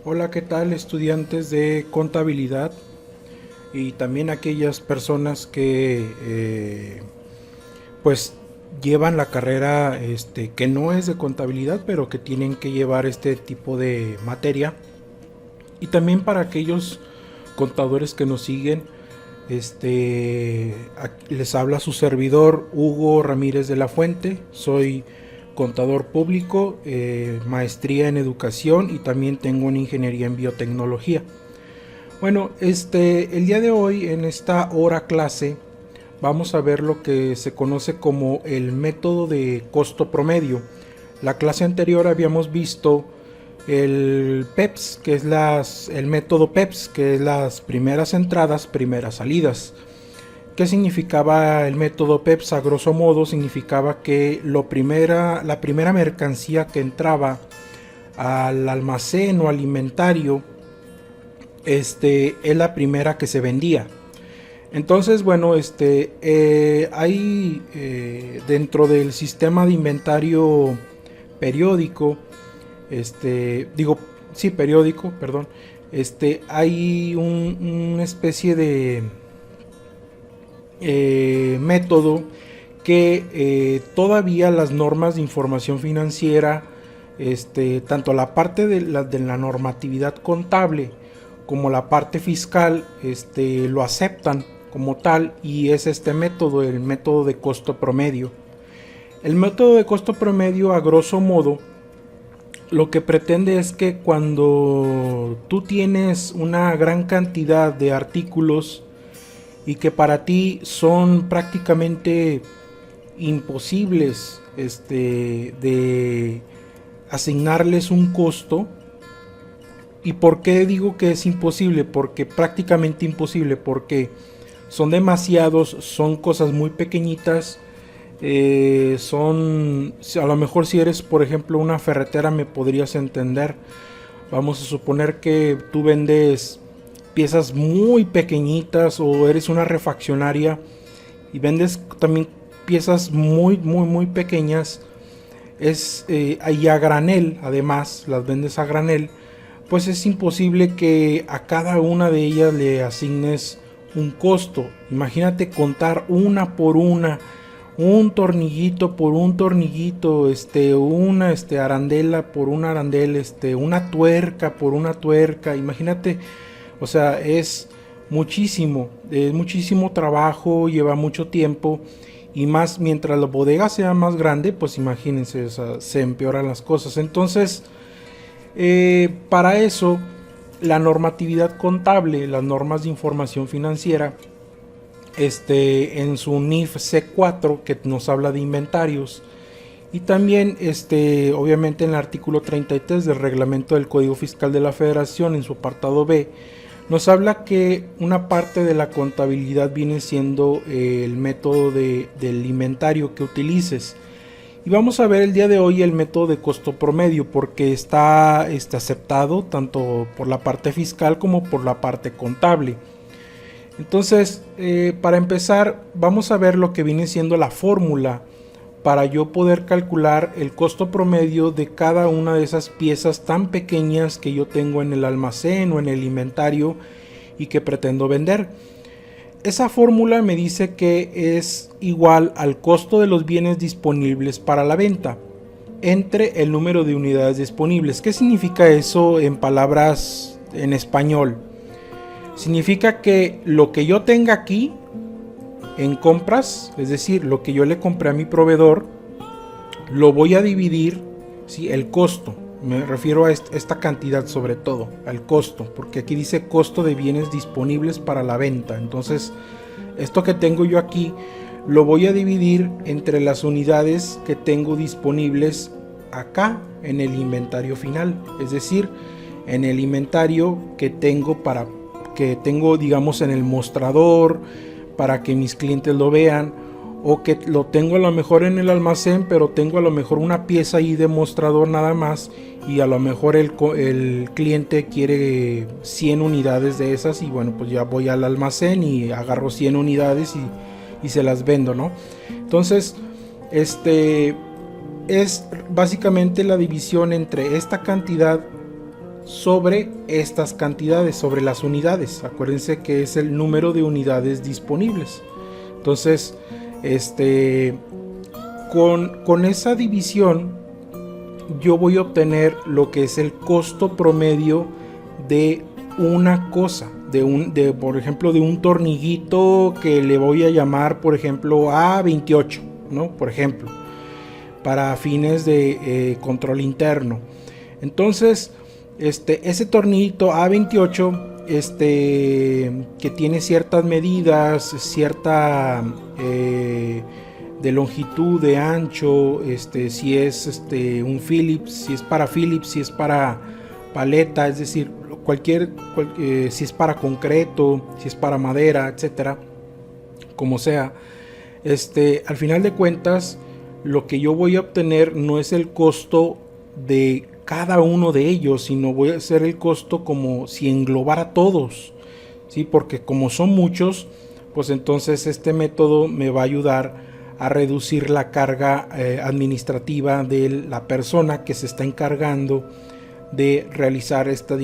Hola, ¿qué tal estudiantes de contabilidad? Y también aquellas personas que pues llevan la carrera que no es de contabilidad, pero que tienen que llevar este tipo de materia. Y también para aquellos contadores que nos siguen, les habla su servidor Hugo Ramírez de la Fuente. Soy contador público, maestría en educación y también tengo una ingeniería en biotecnología. Bueno, el día de hoy en esta hora clase vamos a ver lo que se conoce como el método de costo promedio. La clase anterior habíamos visto el PEPS, que es el método PEPS, que es las primeras entradas, primeras salidas. ¿Qué significaba el método PEPS? A grosso modo significaba que la primera mercancía que entraba al almacén o alimentario es la primera que se vendía. Entonces, bueno, hay dentro del sistema de inventario periódico, digo, sí, periódico, perdón, hay una especie de método que todavía las normas de información financiera, tanto la parte de la normatividad contable como la parte fiscal, lo aceptan como tal, y es este método, el método de costo promedio. El método de costo promedio, a grosso modo, lo que pretende es que cuando tú tienes una gran cantidad de artículos y que para ti son prácticamente imposibles de asignarles un costo. ¿Y por qué digo que es imposible? Porque prácticamente imposible, porque son demasiados, son cosas muy pequeñitas. A lo mejor si eres, por ejemplo, una ferretera, me podrías entender. Vamos a suponer que tú vendes piezas muy pequeñitas, o eres una refaccionaria y vendes también piezas muy pequeñas. Y a granel, además las vendes a granel. Pues es imposible que a cada una de ellas le asignes un costo. Imagínate contar una por una, un tornillito por un tornillito, una arandela por una arandela, una tuerca por una tuerca. Imagínate, o sea, es muchísimo trabajo, lleva mucho tiempo. Y más mientras la bodega sea más grande, pues imagínense, o sea, se empeoran las cosas. Entonces, para eso, la normatividad contable, las normas de información financiera, en su NIF C4, que nos habla de inventarios, y también, obviamente, en el artículo 33 del reglamento del Código Fiscal de la Federación, en su apartado B, nos habla que una parte de la contabilidad viene siendo el método del inventario que utilices. Y vamos a ver el día de hoy el método de costo promedio, porque está aceptado tanto por la parte fiscal como por la parte contable. Entonces, para empezar, vamos a ver lo que viene siendo la fórmula para yo poder calcular el costo promedio de cada una de esas piezas tan pequeñas que yo tengo en el almacén o en el inventario y que pretendo vender. Esa fórmula me dice que es igual al costo de los bienes disponibles para la venta entre el número de unidades disponibles. ¿Qué significa eso en palabras en español? Significa que lo que yo tenga aquí en compras, es decir, lo que yo le compré a mi proveedor, lo voy a dividir, ¿sí? El costo, me refiero a esta cantidad, sobre todo al costo, porque aquí dice costo de bienes disponibles para la venta. Entonces, esto que tengo yo aquí lo voy a dividir entre las unidades que tengo disponibles acá en el inventario final, es decir, en el inventario que tengo digamos, en el mostrador para que mis clientes lo vean, o que lo tengo a lo mejor en el almacén, pero tengo a lo mejor una pieza ahí de mostrador nada más, y a lo mejor el cliente quiere 100 unidades de esas, y bueno, pues ya voy al almacén y agarro 100 unidades y se las vendo, ¿no? Entonces, es básicamente la división entre esta cantidad sobre estas cantidades, sobre las unidades. Acuérdense que es el número de unidades disponibles. Entonces, con esa división yo voy a obtener lo que es el costo promedio de una cosa, por ejemplo, de un tornillito que le voy a llamar, por ejemplo, A28, ¿no? Por ejemplo, para fines de control interno. Entonces, ese tornillito A28, que tiene ciertas medidas, cierta de longitud, de ancho, si es un Phillips, si es para Phillips, si es para paleta, es decir, si es para concreto, si es para madera, etcétera, como sea, al final de cuentas, lo que yo voy a obtener no es el costo de cada uno de ellos, sino voy a hacer el costo como si englobara todos, ¿sí? Porque como son muchos, pues entonces este método me va a ayudar a reducir la carga administrativa de la persona que se está encargando de realizar esta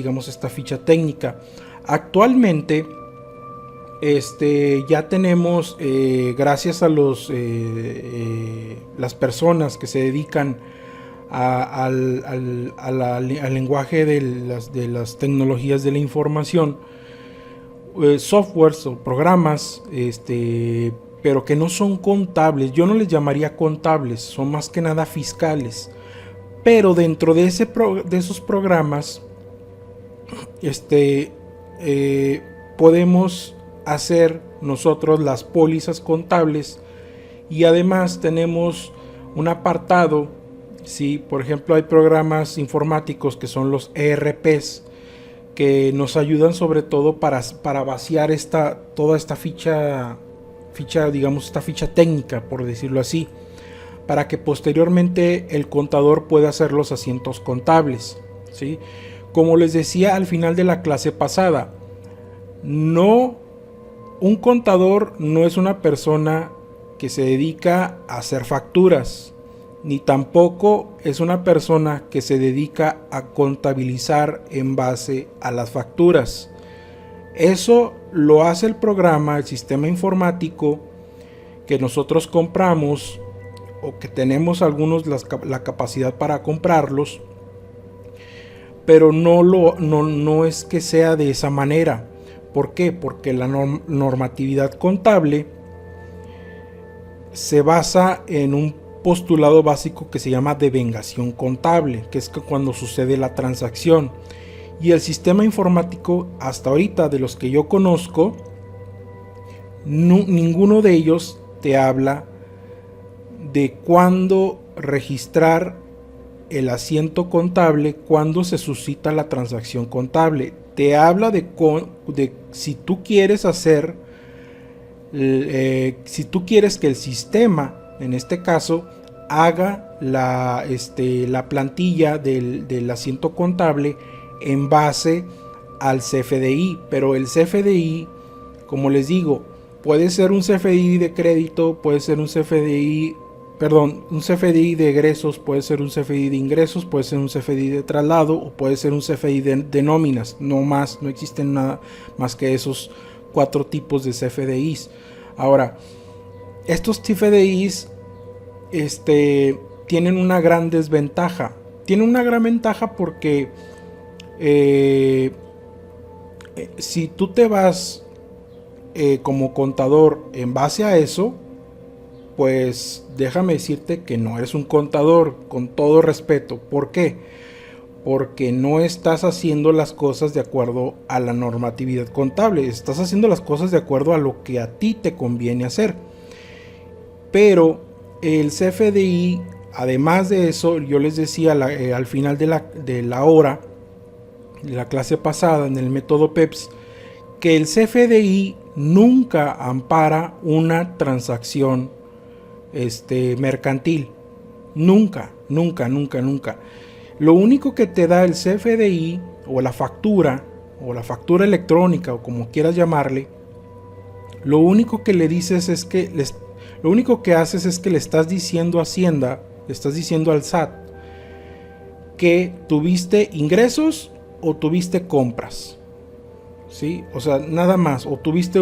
ficha técnica. Actualmente ya tenemos, gracias a las personas que se dedican al lenguaje de las tecnologías de la información, softwares o programas, pero que no son contables. Yo no les llamaría contables, son más que nada fiscales. Pero dentro de esos programas, podemos hacer nosotros las pólizas contables, y además tenemos un apartado, ¿sí? Por ejemplo, hay programas informáticos que son los ERPs, que nos ayudan sobre todo para vaciar toda esta ficha, esta ficha técnica, por decirlo así, para que posteriormente el contador pueda hacer los asientos contables, ¿sí? Como les decía al final de la clase pasada, un contador no es una persona que se dedica a hacer facturas, ni tampoco es una persona que se dedica a contabilizar en base a las facturas. Eso lo hace el programa, el sistema informático que nosotros compramos, o que tenemos algunos la capacidad para comprarlos, pero no es que sea de esa manera. ¿Por qué? Porque la normatividad contable se basa en un postulado básico que se llama devengación contable, que es cuando sucede la transacción. Y el sistema informático, hasta ahorita de los que yo conozco, ninguno de ellos te habla de cuándo registrar el asiento contable, cuándo se suscita la transacción contable. Te habla de si tú quieres hacer, si tú quieres que el sistema, en este caso, haga la plantilla del asiento contable en base al CFDI. Pero el CFDI, como les digo, puede ser un CFDI de crédito, puede ser un CFDI de egresos, puede ser un CFDI de ingresos, puede ser un CFDI de traslado, o puede ser un CFDI de nóminas. No existen nada más que esos 4 tipos de CFDIs. Ahora, estos CFDIs tienen una gran desventaja. Tienen una gran ventaja porque si tú te vas como contador en base a eso, pues déjame decirte que no eres un contador, con todo respeto. ¿Por qué? Porque no estás haciendo las cosas de acuerdo a la normatividad contable, estás haciendo las cosas de acuerdo a lo que a ti te conviene hacer. Pero el CFDI, además de eso, yo les decía al final de la hora, de la clase pasada, en el método PEPS, que el CFDI nunca ampara una transacción mercantil. Nunca. Lo único que te da el CFDI, o la factura electrónica, o como quieras llamarle, lo único que le dices es que lo único que haces es que le estás diciendo a Hacienda, le estás diciendo al SAT que tuviste ingresos o tuviste compras, ¿sí? O sea, nada más, o tuviste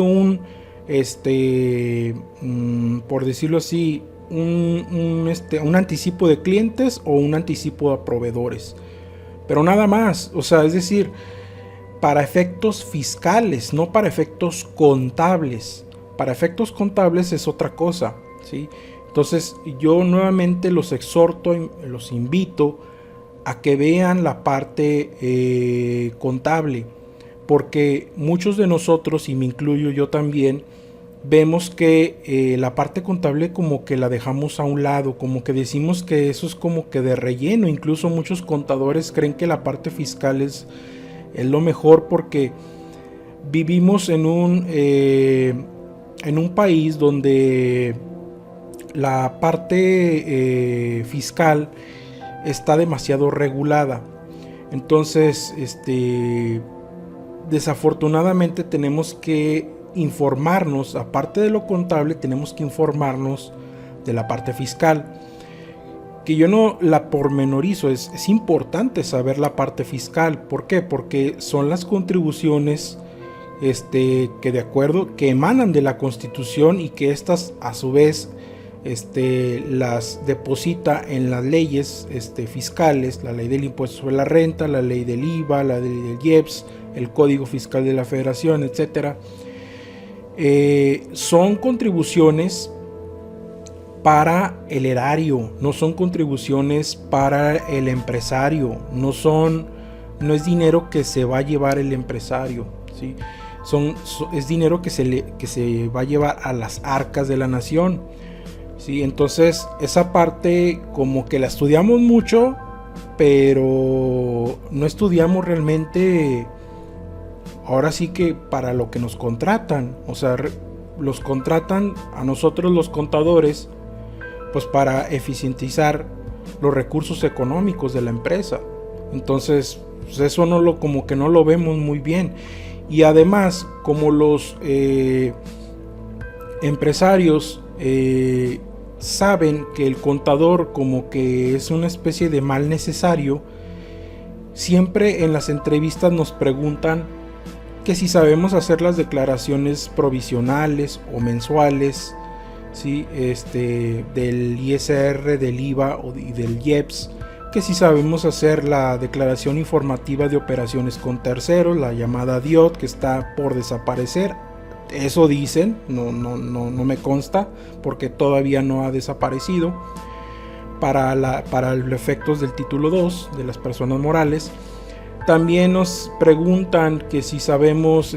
por decirlo así, un anticipo de clientes o un anticipo a proveedores, pero nada más. O sea, es decir, para efectos fiscales, no para efectos contables. Para efectos contables es otra cosa, ¿sí? Entonces yo nuevamente los exhorto, los invito a que vean la parte contable, porque muchos de nosotros, y me incluyo yo también, vemos que la parte contable como que la dejamos a un lado, como que decimos que eso es como que de relleno. Incluso muchos contadores creen que la parte fiscal es lo mejor, porque vivimos en un país donde la parte fiscal está demasiado regulada. Entonces, desafortunadamente tenemos que informarnos, aparte de lo contable, tenemos que informarnos de la parte fiscal, que yo no la pormenorizo. Es importante saber la parte fiscal. ¿Por qué? Porque son las contribuciones que de acuerdo, que emanan de la Constitución, y que estas a su vez las deposita en las leyes fiscales, la ley del impuesto sobre la renta, la ley del IVA, la ley del IEPS, el Código Fiscal de la Federación, etcétera. Son contribuciones para el erario, no son contribuciones para el empresario, no es dinero que se va a llevar el empresario, ¿sí? Es dinero que se va a llevar a las arcas de la nación, ¿sí? Entonces esa parte como que la estudiamos mucho, pero no estudiamos realmente, ahora sí, que para lo que nos contratan. O sea, los contratan a nosotros los contadores pues para eficientizar los recursos económicos de la empresa. Entonces pues eso como que no lo vemos muy bien. Y además, como los empresarios saben que el contador como que es una especie de mal necesario, siempre en las entrevistas nos preguntan que si sabemos hacer las declaraciones provisionales o mensuales, ¿sí? Del ISR, del IVA y del IEPS, que si sabemos hacer la declaración informativa de operaciones con terceros, la llamada DIOT, que está por desaparecer. Eso dicen, no me consta, porque todavía no ha desaparecido, para los efectos del título 2 de las personas morales. También nos preguntan que si sabemos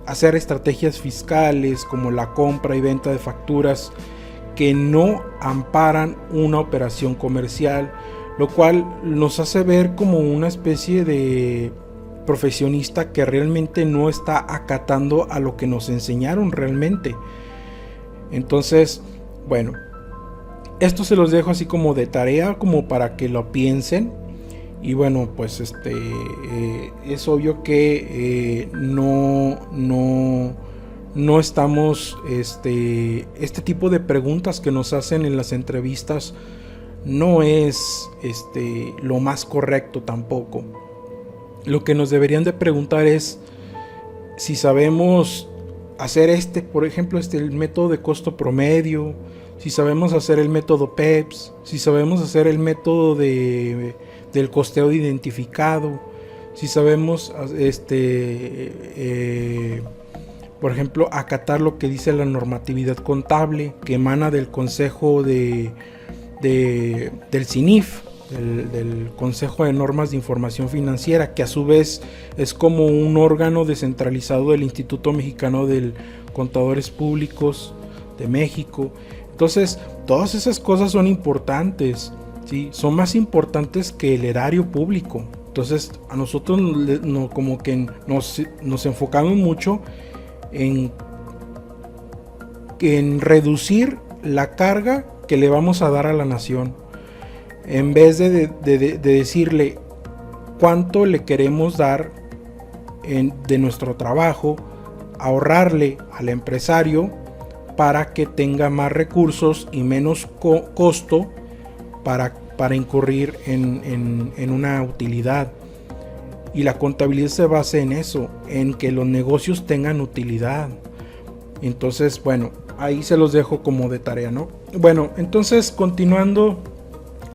hacer estrategias fiscales como la compra y venta de facturas que no amparan una operación comercial, lo cual nos hace ver como una especie de profesionista que realmente no está acatando a lo que nos enseñaron realmente. Entonces, bueno, esto se los dejo así como de tarea, como para que lo piensen. Y bueno, pues es obvio que no estamos, este tipo de preguntas que nos hacen en las entrevistas no es lo más correcto tampoco. Lo que nos deberían de preguntar es si sabemos hacer por ejemplo, el método de costo promedio, si sabemos hacer el método PEPS, si sabemos hacer el método del costeo de identificado, si sabemos por ejemplo, acatar lo que dice la normatividad contable que emana del Consejo del CINIF, del Consejo de Normas de Información Financiera, que a su vez es como un órgano descentralizado del Instituto Mexicano de Contadores Públicos de México. Entonces, todas esas cosas son importantes, ¿sí? Son más importantes que el erario público. Entonces, a nosotros como que nos enfocamos mucho en reducir la carga que le vamos a dar a la nación, en vez de decirle cuánto le queremos dar de nuestro trabajo, ahorrarle al empresario para que tenga más recursos y menos costo para incurrir en una utilidad. y la contabilidad se basa en eso, en que los negocios tengan utilidad. Entonces, bueno, ahí se los dejo como de tarea, ¿no? Bueno, entonces continuando